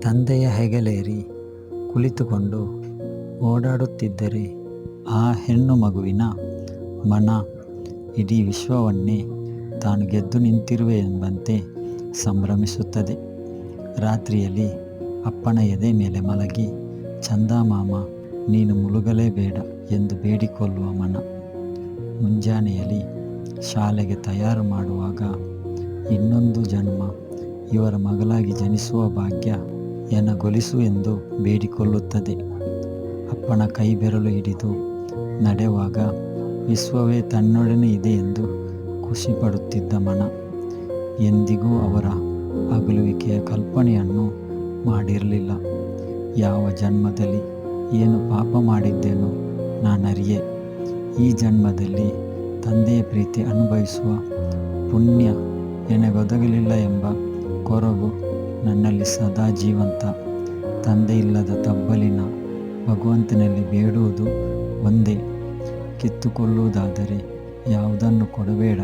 ತಂದೆಯ ಹೆಗಲೇರಿ ಕುಳಿತುಕೊಂಡು ಓಡಾಡುತ್ತಿದ್ದರೆ ಆ ಹೆಣ್ಣು ಮಗುವಿನ ಮನ ಇಡೀ ವಿಶ್ವವನ್ನೇ ತಾನು ಗೆದ್ದು ನಿಂತಿರುವೆ ಎಂಬಂತೆ ಸಂಭ್ರಮಿಸುತ್ತದೆ. ರಾತ್ರಿಯಲ್ಲಿ ಅಪ್ಪನ ಎದೆ ಮೇಲೆ ಮಲಗಿ ಚಂದಮಾಮ ನೀನು ಮುಳುಗಲೇಬೇಡ ಎಂದು ಬೇಡಿಕೊಳ್ಳುವ ಮನ. ಮುಂಜಾನೆಯಲ್ಲಿ ಶಾಲೆಗೆ ತಯಾರು ಮಾಡುವಾಗ ಇನ್ನೊಂದು ಜನ್ಮ ಇವರ ಮಗಳಾಗಿ ಜನಿಸುವ ಭಾಗ್ಯ ಎನಗೊಲಿಸು ಎಂದು ಬೇಡಿಕೊಳ್ಳುತ್ತದೆ. ಅಪ್ಪನ ಕೈ ಬೆರಳು ಹಿಡಿದು ನಡೆವಾಗ ವಿಶ್ವವೇ ತನ್ನೊಡನೆ ಇದೆ ಎಂದು ಖುಷಿಪಡುತ್ತಿದ್ದ ಮನ ಎಂದಿಗೂ ಅವರ ಅಗಲುವಿಕೆಯ ಕಲ್ಪನೆಯನ್ನು ಮಾಡಿರಲಿಲ್ಲ. ಯಾವ ಜನ್ಮದಲ್ಲಿ ಏನು ಪಾಪ ಮಾಡಿದ್ದೇನೋ ನಾನರಿಯೆ. ಈ ಜನ್ಮದಲ್ಲಿ ತಂದೆಯ ಪ್ರೀತಿ ಅನುಭವಿಸುವ ಪುಣ್ಯ ನನಗೊದಗಲಿಲ್ಲ ಎಂಬ ಕೊರಗು ನನ್ನಲ್ಲಿ ಸದಾ ಜೀವಂತ. ತಂದೆಯಿಲ್ಲದ ತಬ್ಬಲಿನ ಭಗವಂತನಲ್ಲಿ ಬೇಡುವುದು ಒಂದೇ, ಕಿತ್ತುಕೊಳ್ಳುವುದಾದರೆ ಯಾವುದನ್ನು ಕೊಡಬೇಡ.